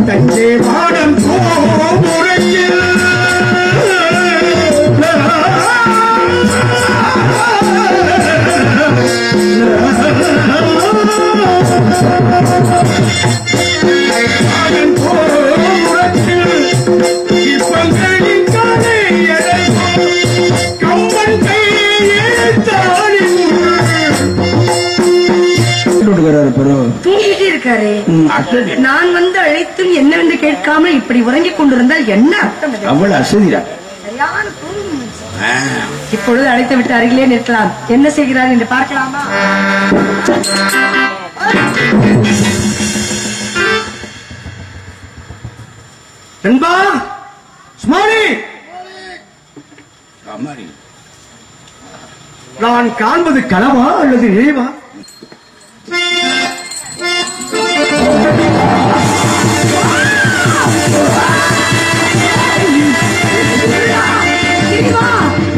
தஞ்சை மாடம் முறையில் தூங்கிட்டே இருக்காரு. நான் வந்து அழைத்தும் என்னவென்று கேட்காமல் இப்படி உறங்கிக் கொண்டிருந்தால் என்ன அர்த்தம்? அவ்வளவு அசதிரா. இப்பொழுது அழைத்து விட்டு அருகிலே நிற்கலாம். என்ன செய்கிறார் என்று பார்க்கலாமா? நண்பா ஸ்மாரி, நான் காண்பது கனவா அல்லது நினைவா?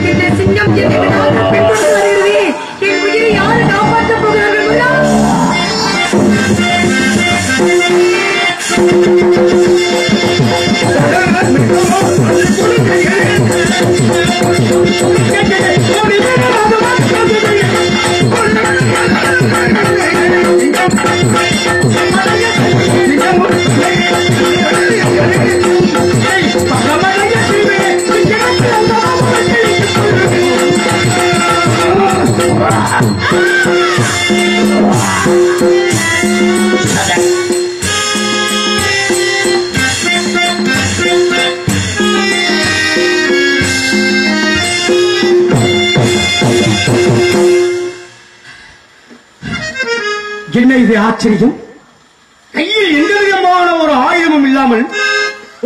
இந்த சிங்கம் பின்தொடர்ந்து வருகிறது. என் உயிரை யாரு காப்பாற்றப் போகிறார்கள்? என்ன இது ஆச்சரியம்? கையில் எந்த விதமான ஒரு ஆயுதமும் இல்லாமல்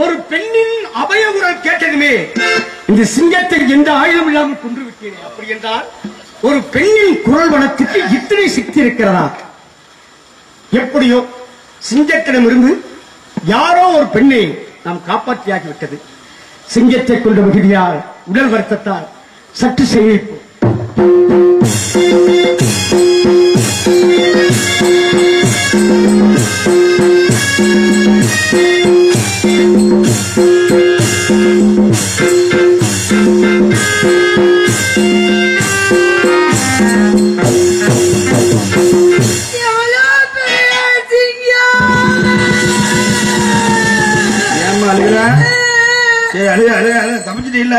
ஒரு பெண்ணின் அபயகுரல் கேட்டதுமே இந்த சிங்கத்தை எந்த ஆயுதம் இல்லாமல் கொன்று விட்டேன். அப்படி என்றால் ஒரு பெண்ணின் குரல் வனத்துக்கு இத்தனை சக்தி இருக்கிறதா? எப்படியோ சிங்கத்திடமிருந்து யாரோ ஒரு பெண்ணை நாம் காப்பாற்றியாகிவிட்டது. சிங்கத்தை கொண்ட மிகுதியால் உடல் வருத்தத்தால் சற்று செய்வோம். சமைச்சிட்டு இல்ல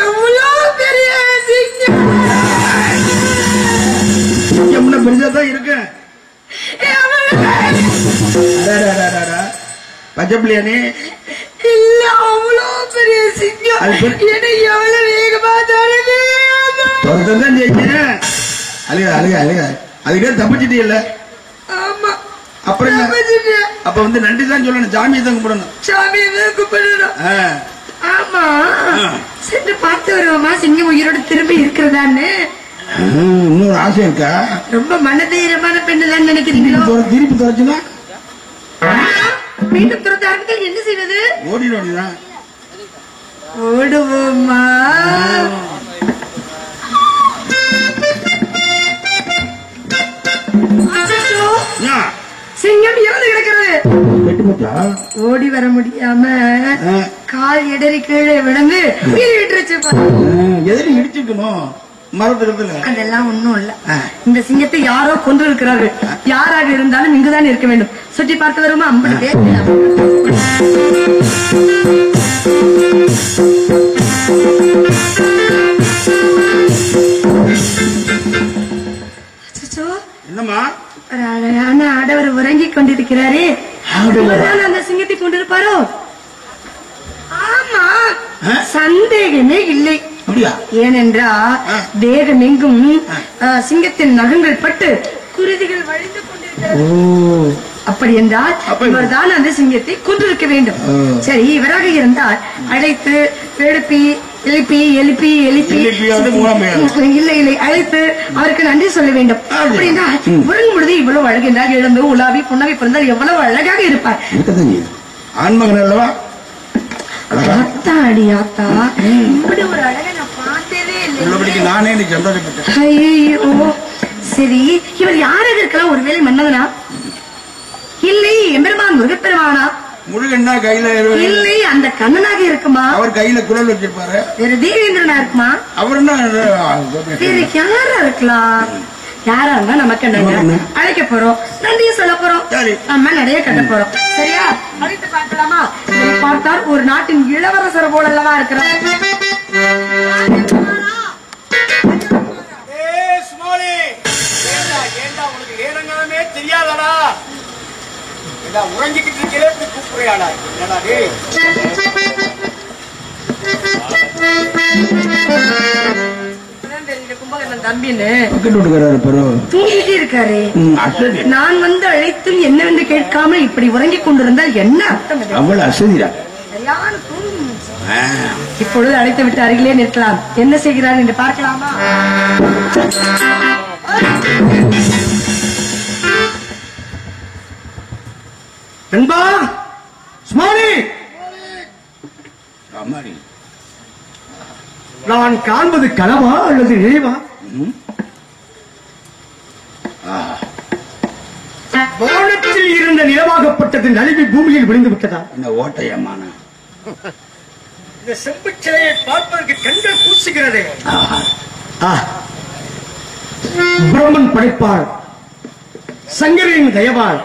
எவ்வளவு பெரிய சிங்கம் பெருசாதான் இருக்கு. பச்சைப்பிள்ளையானே இல்ல, அவ்வளவு பெரிய சிங்கம். எவ்வளவு வேகமா அழுக அழுக அழுக அதுக்கே தப்பிச்சிட்டே இல்ல. ஆமா, அப்புறம் அப்ப வந்து நன்றி தான் சொல்லணும். சாமியை தான் கும்பிடணும். சாமியை தான் கும்பிடணும். ஆமா, சென்று பார்த்து வருவோமா சிங்கம் உயிரோட திரும்பி இருக்கிறதான்னு? இன்னொரு ஆசை இருக்கா? ரொம்ப மனதைரியமான பெண்ணு தான் நினைக்கிறீங்களோ? திருப்பி துறைச்சுனா மீண்டும் துரத்தார்கள் என்ன செய்வது? ஓடிதான் ஓடுவோமா? சிங்கம் இறந்து கிடக்கிறது. ஓடி வர முடியாம கால் இடறி கீழே விழுந்து விட்டுருச்சு. எதிரி இடிச்சுக்கணும் மரத்துல. அதெல்லாம் ஒண்ணும் இல்ல. இந்த சிங்கத்தை யாரோ கொன்று இருக்கிறார்கள். யாராக இருந்தாலும் இங்குதான் இருக்க வேண்டும். சுற்றி பார்த்து வருமா? 50 பேர். என்னமா அழகான ஆடவர் உறங்கிக் கொண்டிருக்கிறாரே, அந்த சிங்கத்தை கொண்டிருப்பாரோ? ஆமா, சந்தேகமே இல்லை. ஏனென்றா தேகம் எங்கும் சிங்கத்தின் நகங்கள் பட்டு குருதிகள் வழிந்து கொண்டிருக்கிறது. அப்படி என்றால் இவர்தான் அந்த சிங்கத்தை கொண்டிருக்க வேண்டும். சரி, இவராக இருந்தால் அழைத்து எழுப்பி எழுப்பி எழுப்பி எழுப்பி இல்லை இல்லை அழைத்து அவருக்கு நன்றி சொல்ல வேண்டும். அப்படின்னா உறங்கும் பொழுது இவ்வளவு அழகின்றார். எழுந்து உலாவி புன்னகை பிறந்தால் எவ்வளவு அழகாக இருப்பார். ஆண்மகன் அல்லவா? அடி ஆத்தா, இப்படி ஒரு அழகை நான் பார்த்ததே இல்லை. நானே சந்தோஷப்பட்டேன். ஐயோ, சரி, இவர் யாராக இருக்கலாம்? ஒருவேளை மன்னவனா? இல்லை எம்பெருமான் முருகப்பெருமானா? முருகன்னா கையில இல்லை அந்த கண்ணனாக இருக்குமா? அவர் கையில குரல் வச்சிருப்பாரு. வேற தேவேந்திரனா இருக்குமா? அவர் என்ன வேற யாரா இருக்கலாம்? யாரா இருந்தா நமக்கு என்ன அழைக்க போறோம், நன்றியை சொல்ல போறோம், நம்ம நிறைய கட்ட போறோம். சரியா? அழைத்து பார்க்கலாமா? பார்த்தால் ஒரு நாட்டின் இளவரசர் போல அல்லவா இருக்கிறார். நேரங்காலமே தெரியாதடா, உறங்கிக்கிட்டு இருக்கிறே கூப்பிடுறியாடா? தூங்கிட்டே இருக்காரு. நான் வந்து அழைத்தும் என்னவென்று கேட்காமல் இப்படி உறங்கிக் கொண்டிருந்தால் என்ன அர்த்தம்? அவ்வளவு அசதிடா. இப்பொழுது அழைத்து விட்டு அருகிலே நிற்கலாம். என்ன செய்கிறார் என்று பார்க்கலாமா? நண்பா சுமாரி, நான் காண்பது கனவா அல்லது நினைவா? வானத்தில் இருந்த நிலவாகப்பட்டது நழுவி பூமியில் விழுந்து விட்டதா? இந்த ஓட்டையமான இந்த செம்பு சிலையை பார்ப்பதற்கு கண்கள் கூசுகிறது. பிரம்மன் படைப்பாள், சங்கரின் தயவாள்,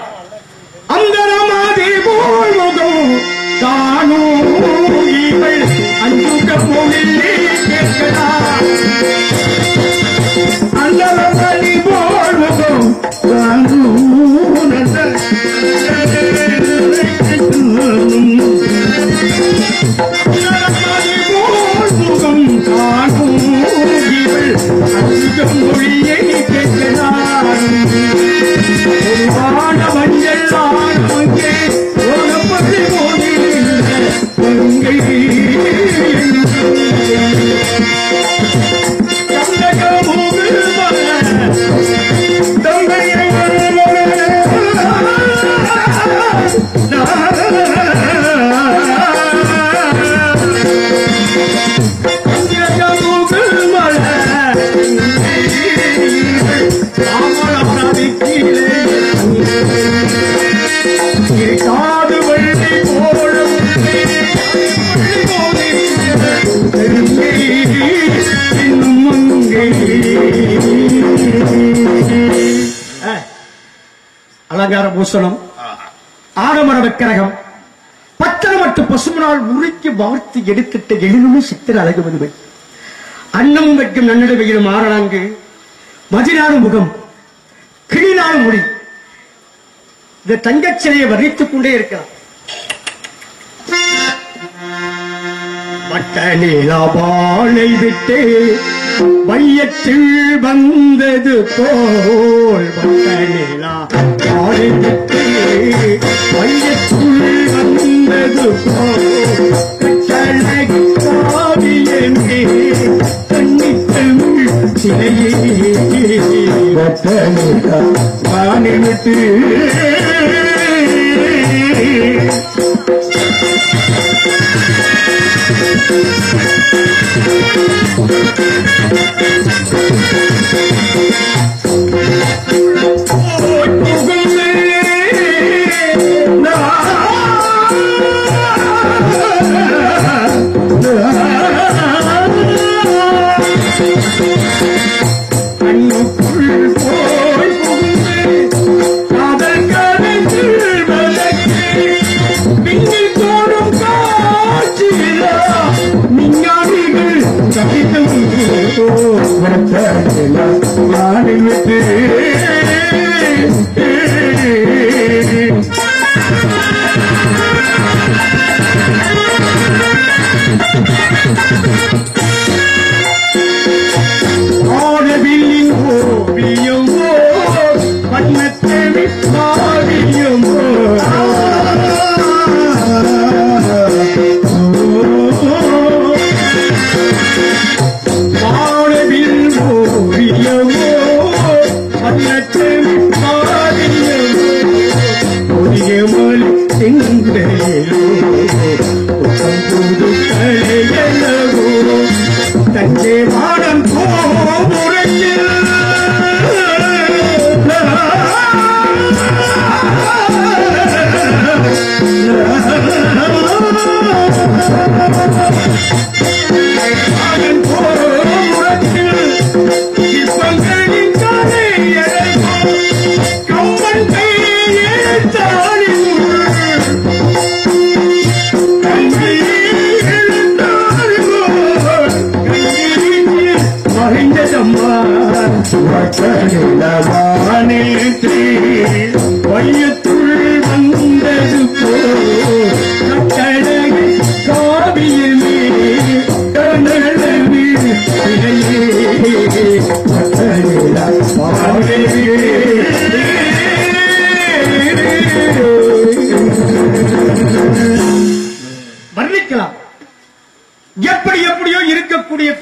அந்த ராமாதே போல் முகம் தானோ இவள் அஞ்சுக போகிலே கேட்கலாம். அந்த ராமாதே போல் முகம் தானோ முகம் தானோ இவள் அஞ்சுக மொழியை கேட்கலாம். மஞ்சள் ஆனங்கே ஓடப்பட்டு போனீங்க அலங்கார பூசணம், ஆடமர விக்கிரகம், பத்திரமட்டு பசுமனால் முறுக்கி வார்த்து எடுத்துட்ட எளிதுமே சித்திர அழகு மதுவை, அன்னம் வைக்கும் நன்னடு வெயிலும் ஆரணாங்கு, மதிநாடு முகம், கிளிநாடு முடி, இந்த தங்கச் சிலையை வர்ணித்துக் கொண்டே இருக்கிறார். வட்ட நீலாபாலை விட்டு வையத்தில் வந்தது போல், வட்ட நீலாபாலை விட்டு வையத்தில் வந்தது போல், கட்டளை காவியமே கண்ணித்தமிழ் சிலையே, வட்ட நீலாபாலை விட்டு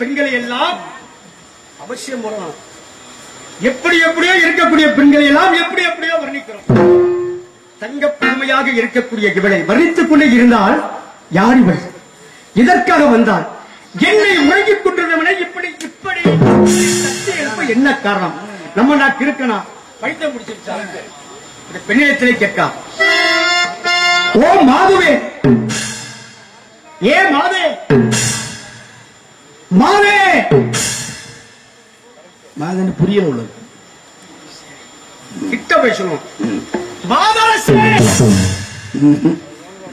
பெண்களை எல்லாம் அவசியம் வரலாம். எப்படி எப்படியோ இருக்கக்கூடிய பெண்களை எல்லாம் எப்படி எப்படியோ வர்ணிக்கிறோம். தங்க புதுமையாக இருக்கக்கூடிய இவளை வர்ணித்துக் கொண்டே இருந்தால் யார் இவள், இதற்காக வந்தால் என்னை உறங்கிக் கொண்டிருந்தவனை இப்படி இப்படி தட்டி எழுப்ப என்ன காரணம்? நம்ம நான் இருக்கனா பைத்தியம் முடிச்சிருச்சா? பெண்ணிடத்திலே கேட்கா, ஓ மாதுவே, ஏ மாதே, மாதே, மாதன்னு புரியல உள்ளது. கிட்ட போய் சொல்லுவோம். மாதரசே,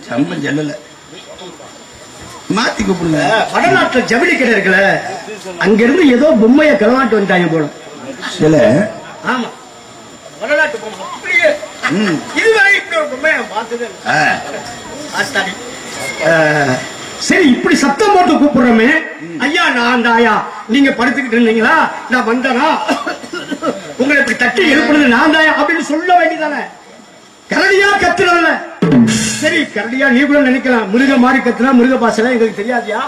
சம்பம் செல்லல, மாத்தி கூப்பிடுங்க. வடநாட்டுல ஜவுளி கடை இருக்குல்ல, அங்கிருந்து ஏதோ பொம்மைய களவாட்டு வந்தாங்க போல. சில ஆமா, வடநாட்டு பொம்மை அப்படியே. இதுவரை இப்படி ஒரு பொம்மைய பார்த்தது ஆஸ்தாடி. சரி, இப்படி சத்தம் போட்டு கூப்பிடுறோமே, ஐயா நான் தாயா, நீங்க படுத்துக்கிட்டு இருந்தீங்களா, நான் வந்தனா, உங்களை இப்படி தட்டி எழுப்புறது நான் தாயா அப்படின்னு சொல்ல வேண்டியதானே? கரடியா கத்துறல. சரி, கரடியா நீ கூட நினைக்கலாம், மிருக மாதிரி கத்துனா மிருக பாசல எங்களுக்கு தெரியாதியா,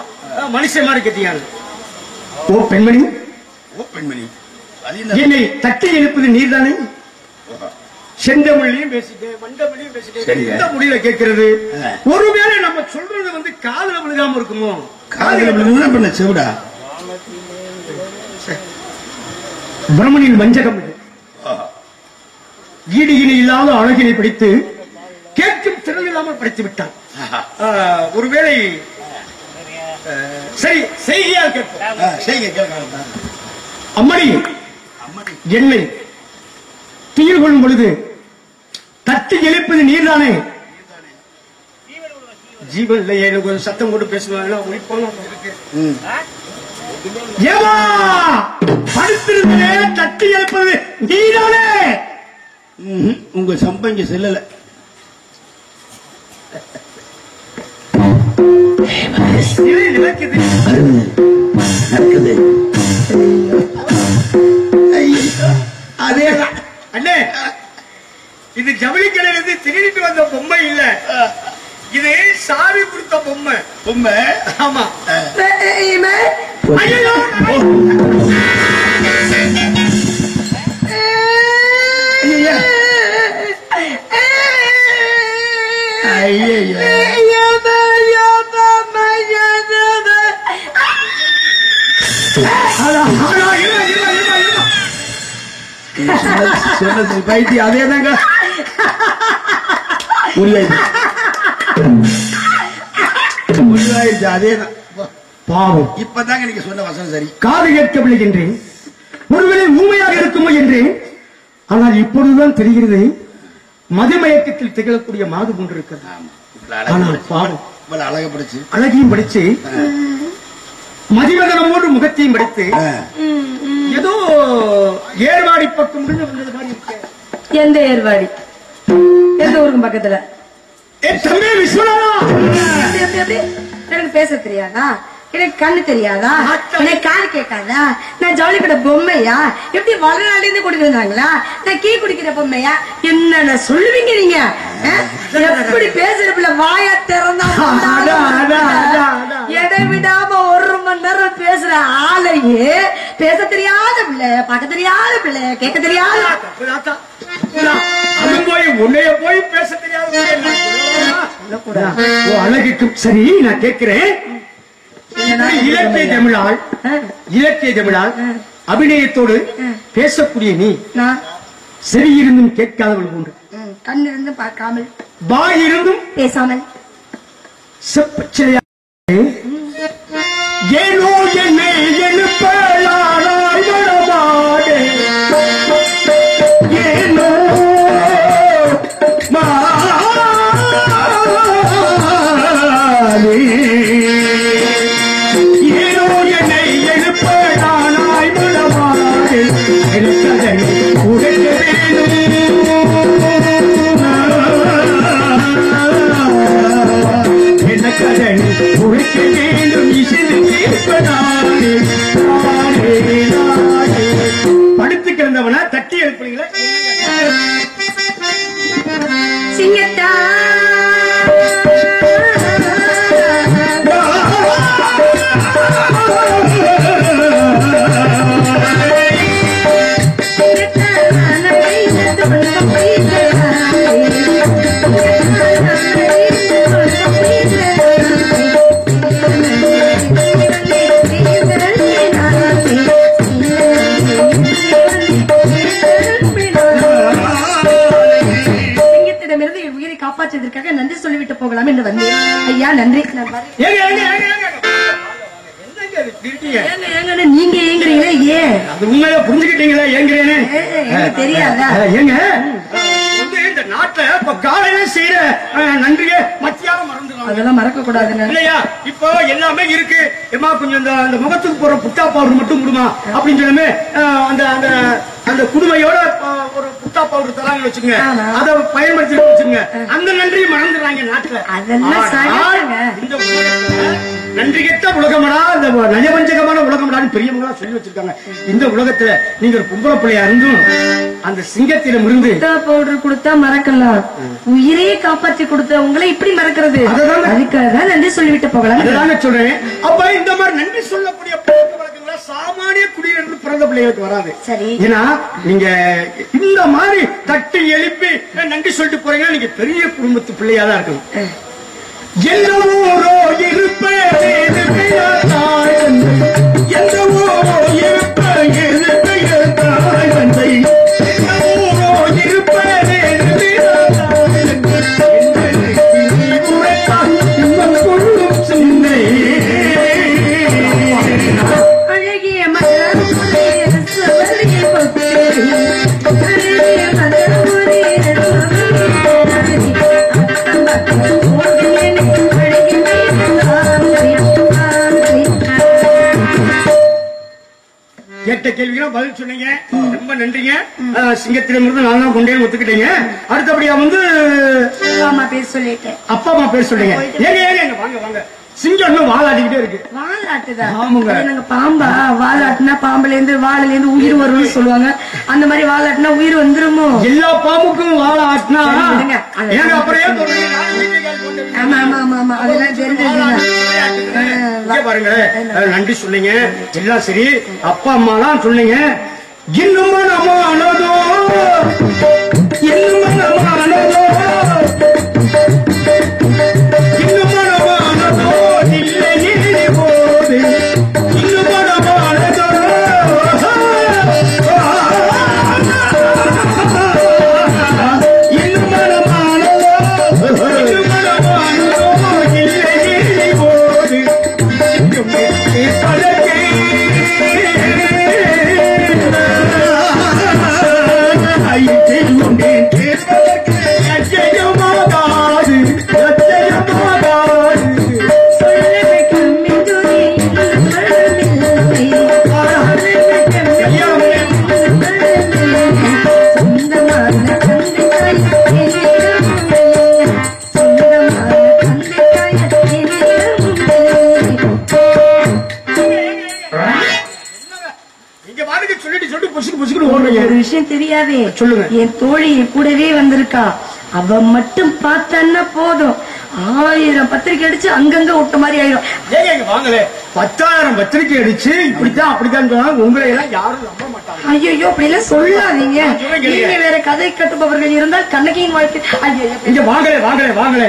மனுஷன் மாதிரி கத்தியாரு. ஓ பெண்மணி, ஓ பெண்மணி, என்னை தட்டி எழுப்பது நீர்தானே? செந்தமிழையும் பேசிட்டேன், மண்டமொழியும் பேசிட்டேன், எந்த முடியல கேட்கிறது? ஒருவேளை நம்ம சொல்றது வந்து காதுல விழுகாம இருக்குமோ? காதுல விழுந்தா பண்ண செவிடா. பிரம்மனின் வஞ்சகம் இது. ஈடு இணை இல்லாத அழகினை படித்து கேட்கும் திறன் இல்லாமல் படித்து விட்டான். ஒருவேளை சரி செய்தியால் கேட்போம். அம்மணி, என்னை தீர் கொள்ளும் பொழுது தட்டி எழுப்பது நீர்தானே? ஜீவன் இல்லையே, எனக்கு ஒரு சத்தம் போட்டு பேசுவாங்க. ஏமா படுத்திருந்தே தட்டி எழுப்பது நீதானே? உங்க சம்பம் இங்க செல்லல. நடக்குது. அதேதான் அண்ணே, இது ஜவுளி கடையிலிருந்து திருடிட்டு வந்த பொம்மை இல்ல, இது சாவி கொடுத்த பொம்மை. பொம்மை? ஆமா. பைத்தி அதேதாங்க. அதேதான் பாவம். இப்பதாங்க நீங்க சொன்ன வசனம் சரி. காது கேட்கவில்லை என்றேன், ஒருவேளை ஊமையாக இருக்குமோ என்றேன். ஆனால் இப்பொழுதுதான் தெரிகிறது, மதுமயக்கத்தில் திகழக்கூடிய மாது கொண்டிருக்கிறது. ஆனால் பாவம், அழகப்படுச்சு, அழகியும் படிச்சு மதிவதனமோடு முகத்தையும் படித்து ஏதோ ஏர்வாடி பக்கம் முடிஞ்சு வந்தது மாதிரி இருக்கு. எந்த ஏர்வாடி? எந்த ஊருக்கு பக்கத்துல? தம்பி விஸ்வநாதா, எனக்கு பேச தெரியாதா? எனக்கு கண்ணு தெரியாதா? எனக்கு காது கேட்காதா? நான் ஜவுளி கடை பொம்மையா? எப்படி வளநாடுல இருந்து கொண்டு வந்தாங்களா? நான் கீ குடிக்கிற பொம்மையா? என்னென்ன சொல்லுவீங்க நீங்க? எப்படி பேசுறதுல வாயா திறந்தா எடை விடாம 1 மணி நேரம் பேசுற ஆளையே பேச தெரியாத பிள்ளை, பார்க்க தெரியாத பிள்ளை, கேட்க தெரியாத போய் உன்னைய போய் பேச தெரியாத அழகிக்கும். சரி, நான் கேட்கிறேன், இலக்கிய தமிழால் அபிநயத்தோடு பேசக்கூடிய நீ சரி இருந்தும் கேட்காதவள் போன்று, கண் இருந்தும் பார்க்காமல், வாய் இருந்தும் பேசாமல், செப்பச்சிலையா ஏனோ என்னை எழுப்பலானாய் மனமாடே, ஏனோ ஏனோ என்னை எழுப்பலானாய் மனமாடே, எனக்கதை உடைக்க வேணும், எனக்கதை உடைக்க வேண்டும், இசை கேட்பதானே காப்பாற்றியதற்காக நன்றி சொல்லிவிட்டு போகலாம் என்று வந்தேன். ஐயா நன்றி. நான் வரேன். ஏங்க நீங்க ஏங்குறீங்களே ஏன்? அது உண்மையா புரிஞ்சுக்கிட்டீங்களா ஏங்குறேன்னு? தெரியாதா? ஏங்க இந்த நாட்டுல இப்ப காலையில செய்யற நன்றிய மத்தியானம் மறந்துடுவாங்க. அதெல்லாம் மறக்க கூடாதுங்க இல்லையா? இப்போ எல்லாமே இருக்கு. ஏமா கொஞ்சம் அந்த முகத்துக்கு போற புட்டா பவுடர் மட்டும் கொடுமா அப்படின்னு சொல்லுமே அந்த அந்த அந்த குடுமையோட ஒரு புட்டா பவுடர் தராங்க வச்சுங்க, அதை பயன்படுத்தி வச்சுங்க. அந்த நன்றியை மறந்துடுறாங்க நாட்டுல. அதெல்லாம் இந்த நன்றி கெட்ட உலகமடா, இந்த நயவஞ்சகமான உலகமடான்னு பெரியவங்களா சொல்லி வச்சிருக்காங்க. இந்த உலகத்துல நீங்க ஒரு பொம்பளை பிள்ளையா இருந்தும் அந்த சிங்கத்திடம் இருந்து பவுடர் கொடுத்தா மறக்கலாம், உயிரையே காப்பாற்றி கொடுத்த உங்களை இப்படி மறக்கிறது? அதுக்காக தான் நன்றி சொல்லிவிட்டு போகலாம். அதுதான் சொல்றேன். அப்ப இந்த மாதிரி நன்றி சொல்லக்கூடிய பழக்க வழக்கங்கள சாமானிய குடியிலிருந்து பிறந்த பிள்ளைகளுக்கு வராது. சரி. ஏன்னா நீங்க இந்த மாதிரி தட்டி எழுப்பி நன்றி சொல்லிட்டு போறீங்கன்னா நீங்க பெரிய குடும்பத்து பிள்ளையா தான் இருக்கணும். எந்த ஊரோ இருப்பேன் எந்த ஊரோ இருப்பேன் தாய் தந்தை, எந்த ஊரோ இருப்பேன் கொள்ளும் சிந்தை அழகிய மலர் கேட்ட கேள்விகளும் பதில் சொன்னீங்க. ரொம்ப நன்றிங்க. சிங்கத்திலிருந்து நான் தான் கொண்டே ஒத்துக்கிட்டீங்க. அடுத்தபடியா வந்து அம்மா பேர் சொல்லிட்டேன். அப்பா அம்மா பேர் சொல்றீங்க. ஏங்க வாங்க வாங்க. சிங்கம் இன்னும் வாலாட்டிக்கிட்டே இருக்கு. வாலாட்டுதான்? ஆமாங்க. நாங்க பாம்பா? வாலாட்டுனா பாம்புல இருந்து வாழுல இருந்து உயிர் வரும்னு சொல்லுவாங்க. அந்த மாதிரி வாலாட்டுனா உயிர் வந்துருமோ? எல்லா பாம்புக்கும் வாலாட்டினா ஏங்க அப்புறம் ஆமா ஆமா ஆமா ஆமா அதெல்லாம் தெரிஞ்சது. பாருங்க நன்றி சொன்னீங்க, எல்லாம் சரி. அப்பா அம்மா தான் சொன்னீங்க. இன்னும் நம்மானதோ இன்னும் நம்மானதோ இன்னும் மனமானதோ இல்லை போது இன்னும் மனமானதோ இன்னும் மனமானதோ இன்னும் மனமானதோ இல்லை போது பழகே ஒரு விஷயம் தெரியாதே. சொல்லுங்க. என் தோழி கூடவே வந்திருக்கா. அவ மட்டும் பார்த்தான்னா போதும், 1000 பத்திரிக்கை அடிச்சு அங்கங்க விட்ட மாதிரி ஆயிடும். ஏங்க வாங்கல 10,000 பத்திரிக்கை அடிச்சு இப்படித்தான் அப்படித்தான் சொன்னாங்க. உங்களை எல்லாம் யாரும் நம்ப மாட்டாங்க. ஐயோ அப்படி எல்லாம் சொல்லாதீங்க. நீங்க வேற கதை கட்டுபவர்கள் இருந்தால் கண்ணகியின் வாழ்க்கை. ஐயோ இங்க வாங்கல வாங்கல வாங்கல.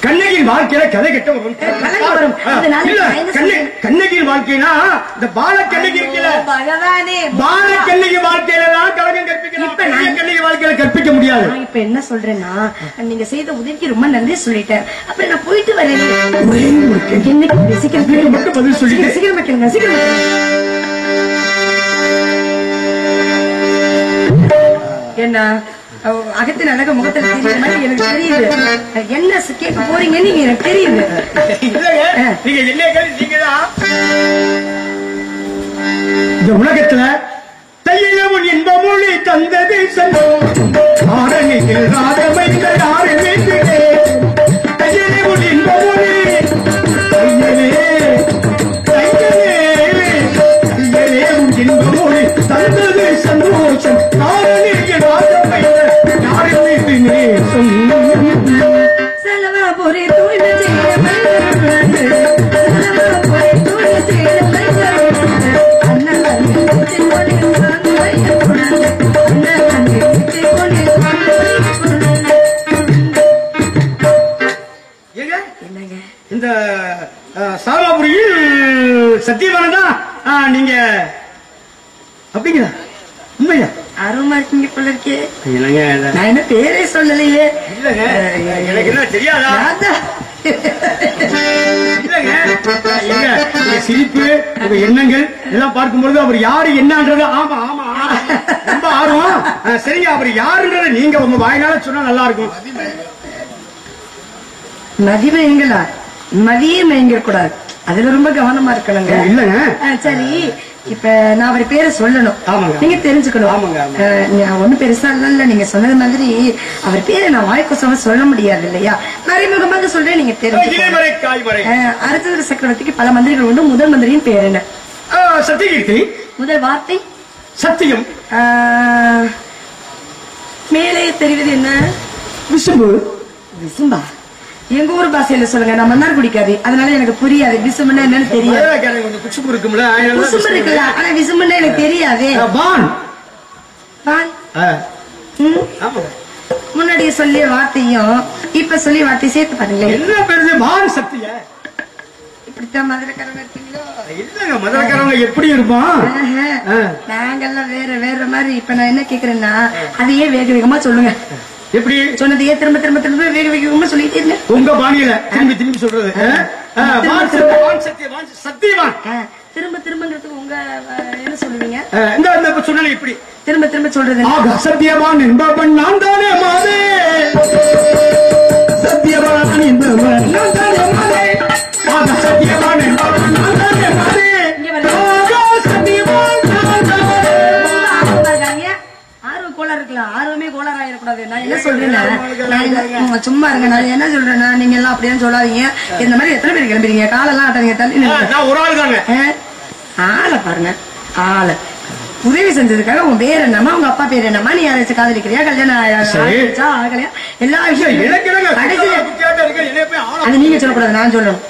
கண்ணகியின் வாழ்க்கையில கதை கட்ட வரும். கண்ணகியின் வாழ்க்கைனா இந்த பால கண்ணகி இருக்கல, பால கண்ணகி வாழ்க்கையில தான் கலகம் கற்பிக்கலாம். கண்ணகி வாழ்க்கையில கற்பிக்க முடியாது. இப்ப என்ன சொல்றேன்னா, நீங்க செய்த உதவிக்கு ரொம்ப நன்றி சொல்லிட்டேன். அப்ப நான் போயிட்டு வரேன். சீக்கிரம் மட்டும் பதில் சொல்லிட்டு சீக்கிரம் வைக்கிறேங்க. சீக்கிரம் என்ன அகத்தின் அழக முகத்தில் தெரியுற மாதிரி எனக்கு தெரியுது. என்ன கேட்க போறீங்கன்னு நீங்க எனக்கு தெரியுது. நீங்க என்ன கேள்வி? நீங்கதான் இந்த உலகத்துல தையிலவன் என்ப மொழி தந்தது ஆரணிகள் ராதமைந்த யாரு வேண்டுகிறே தையிலவன் என்ப மொழி தையலே தையலே தையலே உன் என்ப மொழி தந்தது சந்தோஷம் ஆரணிகள் ராதமைந்த யாரு வேண்டுகிறே செலவா பொறி தூய்மை இந்த சாமாபுரியில் சத்தியவானதான் நீங்க அப்படிங்களா? உண்மையா? ஆர்வமா இருக்கீங்க போல இருக்கே. இல்லங்க நான் என்ன பேரே சொல்லலையே. இல்லங்க எனக்கு என்ன தெரியாதா? அதான். இல்லங்க இல்ல உங்க சிரிப்பு உங்க எண்ணங்கள் எல்லாம் பார்க்கும்பொழுது அவர் யாரு என்னன்றது ஆமா ஆமா ஆமா. ரொம்ப ஆர்வம். சரிங்க அவர் யாருன்றத நீங்க உங்க வாயினால சொன்னா நல்லா இருக்கும். மதிமயங்களா? மதியே மயங்க கூடாது, அதுல ரொம்ப கவனமா இருக்கணுங்க. இல்லங்க சரி, இப்ப நான் அவர் பேரை சொல்லணும். ஆமாங்க. நீங்க தெரிஞ்சுக்கணும். ஆமாங்க, நான் ஒண்ணும் பெருசா இல்ல, நீங்க சொன்னது மாதிரி அவர் பேரை நான் வாய்க்கோசமா சொல்ல முடியாது இல்லையா? மறைமுகமாக சொல்றேன், நீங்க தெரிஞ்சுக்கணும். அரசர் சக்கரவர்த்திக்கு பல மந்திரிகள் உண்டு. முதல் மந்திரியின் பேர் என்ன? சத்தியகீர்த்தி. முதல் வார்த்தை சத்தியம். மேலே தெரிவது என்ன? விசும்பு. விசும்பா? எங்க ஊர் பாஷையில சொல்லுங்க, நான் மன்னார் குடிக்காது, அதனால எனக்கு புரியாது. விசும்புன்னா என்னன்னு தெரியாது. குசும்பு இருக்கும்ல, குசும்பு இருக்குல்ல, ஆனா விசும்புன்னா எனக்கு தெரியாது. வான். வான். ஆமா. முன்னாடியே சொல்லிய வார்த்தையும் இப்ப சொல்லி வார்த்தை சேர்த்து பாருங்களேன். என்ன பெருது? வான் சக்திய. இப்படித்தான் மதுரைக்காரங்க இருக்கீங்களோ? இல்லங்க மதுரைக்காரங்க எப்படி இருப்பான்? நாங்கெல்லாம் வேற வேற மாதிரி. இப்ப நான் என்ன கேக்குறேன்னா, அதையே வேக வேகமா சொல்லுங்க. எப்படி சொன்னதையே திரும்ப திரும்ப திரும்ப வேக வேகமா சொல்லிட்டே இருந்தேன். உங்க பாணியில திரும்பி திரும்பி சொல்றது. சத்தியவான். திரும்ப திரும்பங்கிறதுக்கு உங்க என்ன சொல்லுவீங்க? இந்த சொன்ன இப்படி திரும்ப திரும்ப சொல்றது. சத்தியவான் என்பவன் நான் தானே மாதே. சத்தியவான் என்பவன் நான் தானே மாதே. சத்தியவான் என்பவன் நான் தானே மாதே. ஆர்வம் கோளாறு இருக்கலாம், ஆர்வமே கோளாறு ஆயிடக்கூடாது. நான் என்ன சொல்றேன், சும்மா இருங்க. நான் என்ன சொல்றேன்னா, நீங்க எல்லாம் அப்படியே சொல்லாதீங்க. இந்த மாதிரி எத்தனை பேர் கிளம்புறீங்க? காலெல்லாம் ஆட்டாதீங்க, தள்ளி ஒரு ஆள் தாங்க. ஆளை பாருங்க, ஆளை உதவி செஞ்சதுக்காக உன் பேர் என்னமா, உங்க அப்பா பேர் என்னமா, நீ யாராச்சும் காதலிக்கிறியா, கல்யாணம் ஆகலையா, எல்லா விஷயம் அது நீங்க சொல்லக்கூடாது, நான் சொல்லணும்.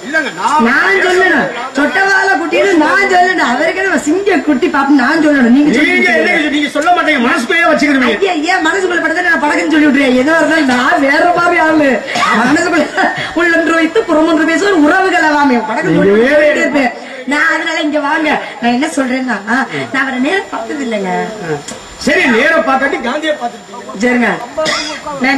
நான் சொல்லணும். சொட்டவால குட்டின்னு நான் சொல்லணும். அவருக்கு நம்ம சிங்க குட்டி பாப்போம் நான் சொல்லணும். நீங்க சொல்ல மாட்டீங்க, மனசுக்குள்ளே வச்சுக்கிறீங்க. ஏன் மனசுக்குள்ள படத்தை நான் படக்குன்னு சொல்லி விட்டுறேன். எதோ இருந்தாலும் நான் வேற மாதிரி ஆளு. மனசுக்குள்ள உள்ளொன்று வைத்து புறமொன்று பேசுவது உறவுகள் எல்லாமே படக்கு சொல்லி இருப்பேன். நான் அதனால இங்க வாங்க. நான் என்ன சொல்றேன்னா, நான் அவரை நேரம் பார்த்தது இல்லைங்க. சரி, நேரம் பார்க்காட்டி காந்தியை பார்த்துருக்கீங்க. சரிங்க,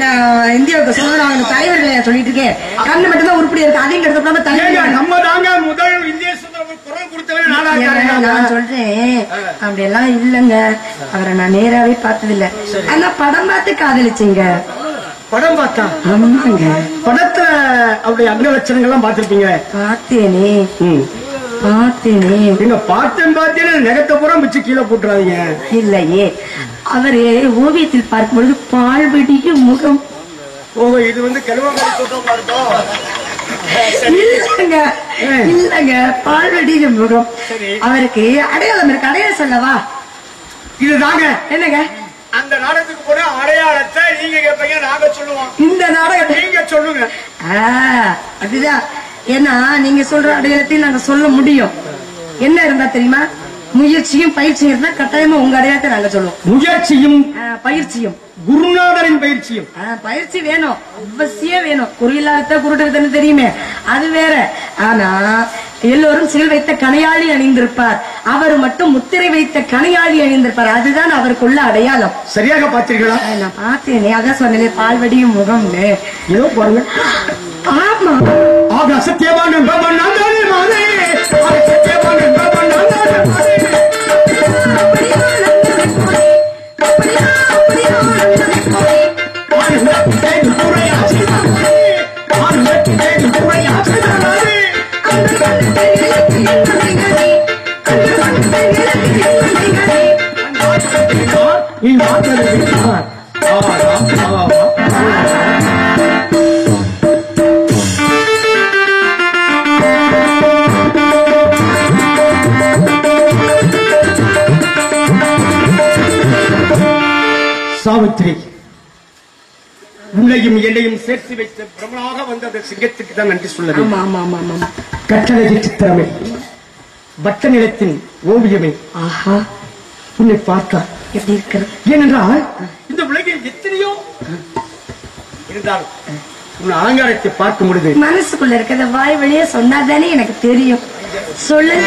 நான் இந்தியாவுக்கு சொல்லணும் தலைவர்களை சொல்லிட்டு இருக்கேன். கண்ணு மட்டும்தான் உருப்படி இருக்கு, அதையும் எடுத்து தலைவர் நம்ம தாங்க முதல் இந்திய குரல் கொடுத்தவரை நான் சொல்றேன். அப்படி எல்லாம் இல்லங்க, அவரை நான் நேராவே பார்த்தது இல்ல. ஆனா படம் பார்த்து காதலிச்சீங்க. படம் பார்த்தா? ஆமாங்க. படத்துல அப்படி அங்க லட்சணங்கள்லாம் பார்த்திருப்பீங்க. பார்த்தேனே பார்த்தேனே. நீங்க பார்த்தேன்னு நெகத்தை பூரா மிச்சு கீழே போட்டுறாதீங்க. இல்லையே, அவரு ஓவியத்தில் பார்க்கும்பொழுது பால்வெடியும் முகம். இது வந்து இல்லங்க இல்லங்க, பால்வெடியும் முகம். அவருக்கு அடையாளம் இருக்கு, அடையாளம் சொல்லவா? இதுதாங்க. என்னங்க? அந்த நாடகத்துக்கு போன அடையாளத்தை நீங்க கேட்பீங்க, நாங்க சொல்லுவோம். இந்த நாடகத்தை நீங்க சொல்லுங்க. அதுதான். ஏன்னா நீங்க சொல்ற அடையாளத்தையும் நாங்க சொல்ல முடியும். என்ன இருந்தா தெரியுமா? முயற்சியும் பயிற்சியும் இருந்தா கட்டாயமா உங்க அடையாளத்தை நாங்க சொல்லுவோம். முயற்சியும் பயிற்சியும் குருநாதரின் பயிற்சியும். பயிற்சி வேணும், அவசியம் வேணும். குறியில்லாத குருட்டு தெரியுமே, அது வேற. ஆனா எல்லோரும் சில் வைத்த கணையாளி அணிந்திருப்பார், அவர் மட்டும் முத்திரை வைத்த கணையாளி அணிந்திருப்பார். அதுதான் அவருக்குள்ள அடையாளம். சரியாக பார்த்தீர்களா? நான் பார்த்தேனே, அதான் சொன்னேன் பால்வடியும் முகம். ஏதோ பாருங்க. ஆமா, சத்தியவான் என்பவன் நான் தானே மாதே. சத்தியவான் என்பவன் நான் தானே மாதே. சாவித்திரி, உன்னையும் என்னையும் சேர்த்து வைத்த பிரமனாக வந்த அந்த சிங்கத்துக்கு தான் நன்றி சொல்ல வேண்டும். கட்டளை சித்திரமே, வட்ட நிலத்தின் ஓவியமே, ஆஹா, உன்னை பார்த்தா எப்படி இருக்கிறது? ஏனென்றால் இந்த உலகில் எத்தனையோ இருந்தாலும் உன் அலங்காரத்தை பார்க்கும் பொழுது மனசுக்குள்ள இருக்கிறத வாய் வழியே சொன்னாதானே எனக்கு தெரியும். சொல்லு.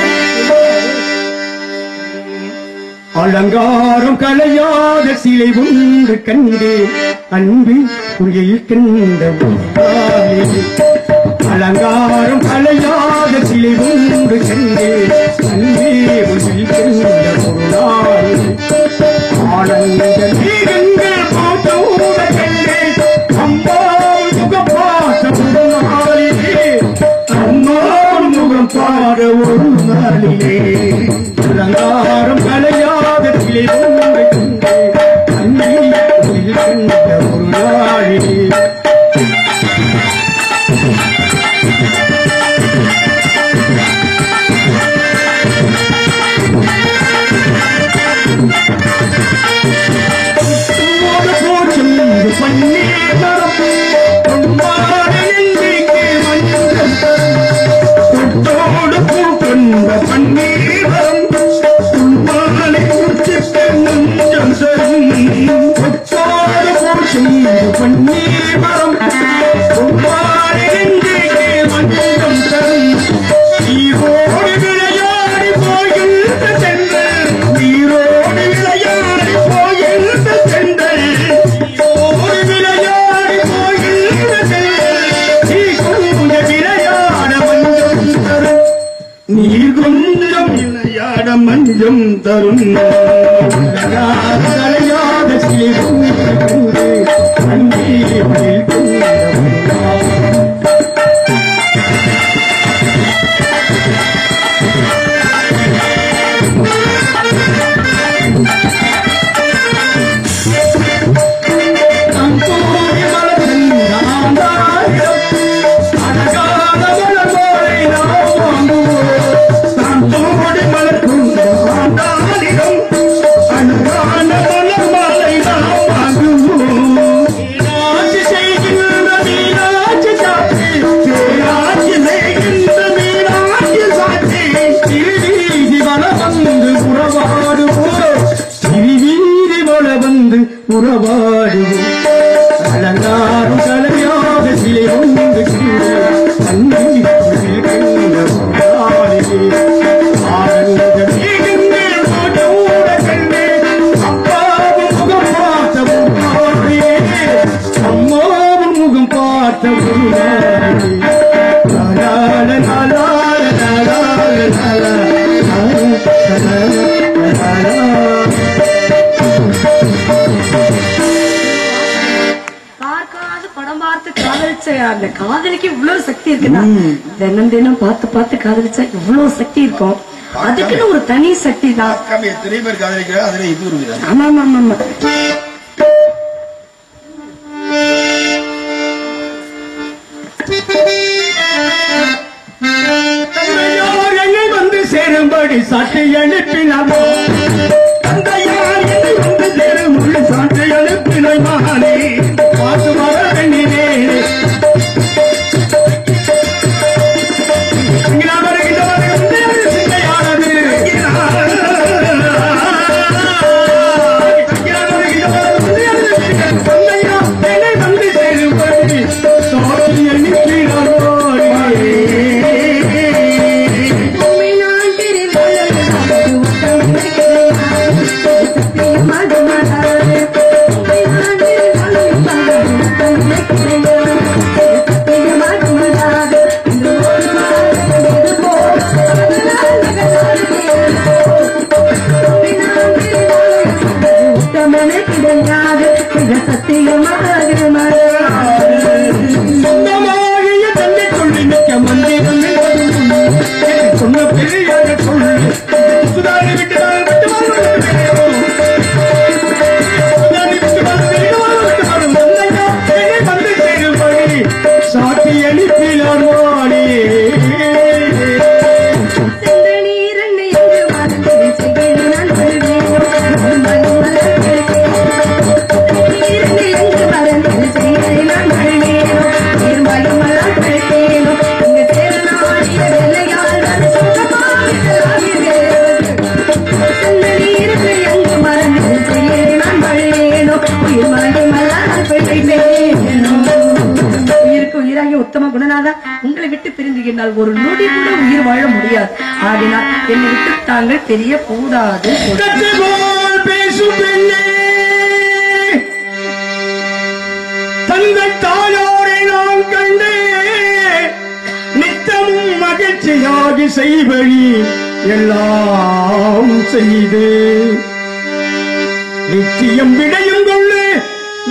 அலங்காரம் கலையாத சிலை ஒன்று கண்டு அன்பு உயிர் கண்ட அலங்காரம் கலையாத சிலை ஒன்று கண்டு அன்பே உயிர் கண்ட பொருளால் ஆனந்த மேகங்கள் பார்த்தோட கண்டே அம்மா முகம் பார்த்த ஒரு நாளிலே அம்மா முகம் பாட ஒரு நாளிலே அலங்காரம் கலையாத சிலை ஒன்று கண்டே அன்பே உயிர் கண்ட ஒரு நாளிலே மஞ்சம் தரும் கலையாத சிலை உறவாடுவோம் அலங்காரம் கலையாத சிலை ஒன்று அன்பில் ஆனந்த மேகங்கள் ஓட கண்டே அப்பாவும் முகம் பார்த்த ஒரு அம்மாவும் முகம் பார்த்த அந்த காதலிக்கு இவ்வளவு சக்தி இருக்குதா? தினம் தினம் பார்த்து பார்த்து காதலிச்சா இவ்வளவு சக்தி இருக்கும். அதுக்குன்னு ஒரு தனி சக்தி தான். எத்தனை பேர் காதலிக்கிற அதுல இது இருக்குது. ஆமா ஆமா ஆமா. என்னை வந்து சேரும்படி சாட்டை அனுப்பினாரோ தந்தையார் என்னை வந்து சேரும்படி சாட்டை அனுப்பினாய் மகனே பார்த்து வர வேண்டினே உத்தம குணநாதா, உங்களை விட்டு பிரிந்து என்னால் ஒரு நொடி கூட உயிர் வாழ முடியாது. ஆகினால் என்னை விட்டு தாங்கள் தெரிய கூடாது. தங்கள் தாயோரை நாம் கண்டு நித்தமும் மகிழ்ச்சியாகி செய்வழி எல்லாம் செய்து நிச்சயம் விடையும் கொண்டு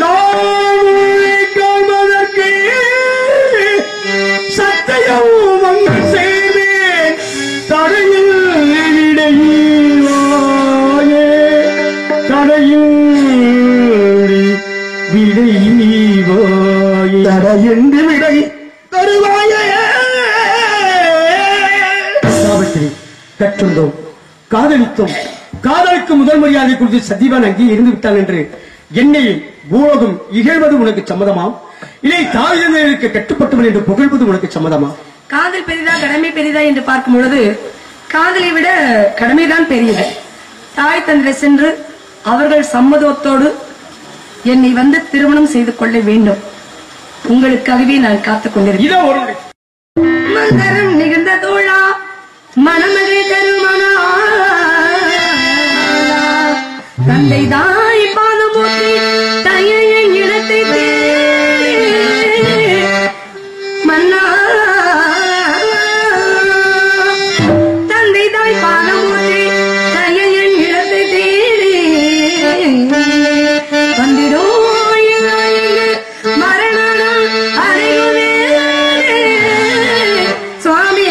நாம் காண்பதற்கு சத்தியம் வந்து செய்வேன் தடையில் விடையே தடையில் விடைவாயே தடையென்று விடை தருவாயே. கற்றுள்ளோம், காதலித்தோம். காதலுக்கு முதல் மரியாதை குறித்து சத்தியவான் அங்கே இருந்து விட்டான் என்று என்னை பூலோகம் இகழ்வது உனக்கு சம்மதமா? இல்லை தாய்க்கு கட்டுப்பட்டவன் என்று புகழ்வது உனக்கு சம்மதமா? காதல் பெரிதா கடமை பெரிதா என்று பார்க்கும் பொழுது காதலை விட கடமைதான் பெரியது. தாய் தந்தை சென்று அவர்கள் சம்மதத்தோடு என்னை வந்து திருமணம் செய்து கொள்ள வேண்டும். உங்களுக்காகவே நான் காத்துக் கொண்டிருக்கிறேன். மந்தரம் நிகழ்ந்த தோழா மனமகை தருமனா தந்தை தாய் பாதமூர்த்தி தையின் இடத்தை மன்னா தந்தை தாய் பாதமூர்த்தி தையின் இடத்தை தேடி வந்திரோ மரணம் அடையுமே சுவாமி.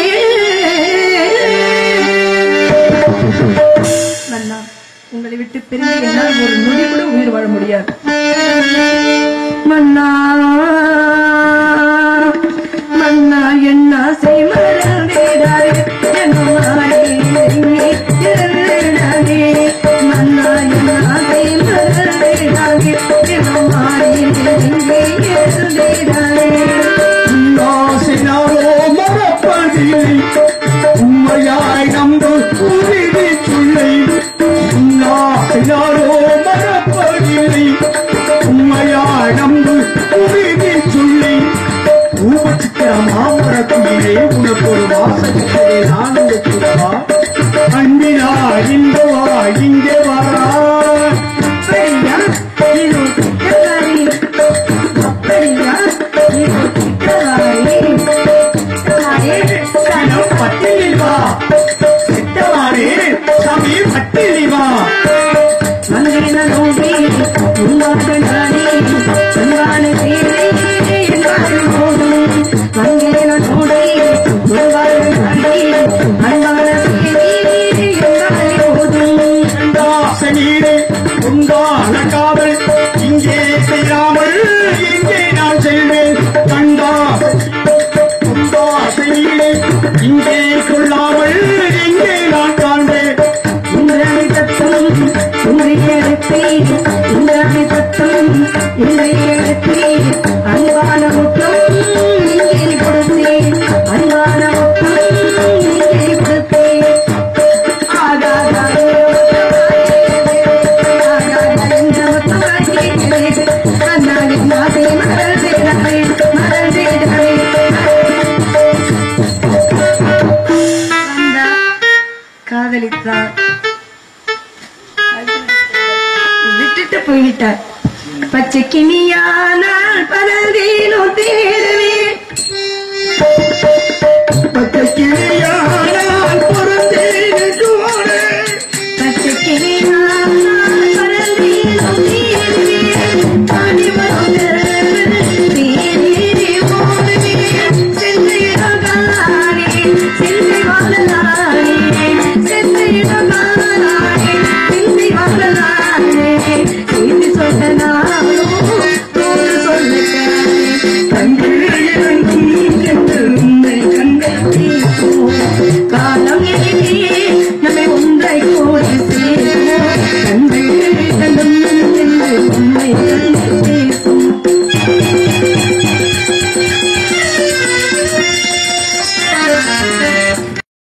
உங்களை விட்டு பிரிந்து என்னால் ஒரு நொடி கூட உயிர் வாழ முடியாது. மன்னா மன்னா என்ன செய்மறந்தேடாரே மன்னா என்ன செய்மறந்தேடாரே உண்மையாய் நம்பு உறுதி சொல்லை மரப்படில்லை உண்மையாய் நம்பு உறுதி சொல்லி ஊபச்சித்திர மாமரத்திலே உனக்கு ஒரு வாசகத்திலே நான் உனக்குவா அன்பினா இந்த வா இங்கே வரா பட்டியல் வா சித்தவாரே சாமி பட்டியல் வா மந்திர நோடி உண்டாக்கி சந்தான சேவை என்றாலும் போதும் மந்திர நோடி உண்டாக்கி அன்பான சேவை என்றாலும் போதும் சனீரே உண்டான காவல் இங்கே செய்யாமல் இங்கே நான் செல்வேன் கண்டா உண்டாசையிலே இங்கே கொள்ளாமல் இங்கே நான் காண்பேன். இந்திராணி தத்துவம் இன்றைய இந்திராணி தத்துவம் இன்றைய அன்பான முத்தம் இங்கே கொடுத்தேன் அன்பான முத்தம் இங்கே கொடுத்தேன். ஆகாத காதலித்தார் விட்டுட்டு போய்விட்டார். பச்சை கிணியானால் பதந்தேனோ தேடவே பச்சை கிணியானால் பொருந்தேனோ பச்சை கிணியானால் பதந்தேனோ தேடவே தானி வந்து தேடி ஓடுவே சென்றிடகானே சென்று வாழலானே சென்றிடகானே சென்று வாழலானே செய்தி சொன்னாலும் தோடு சொல்லுகிறானே கண்கள் இறங்கும் என்று உன்னை கண்டே காலம் நம்மை ஒன்றை கூட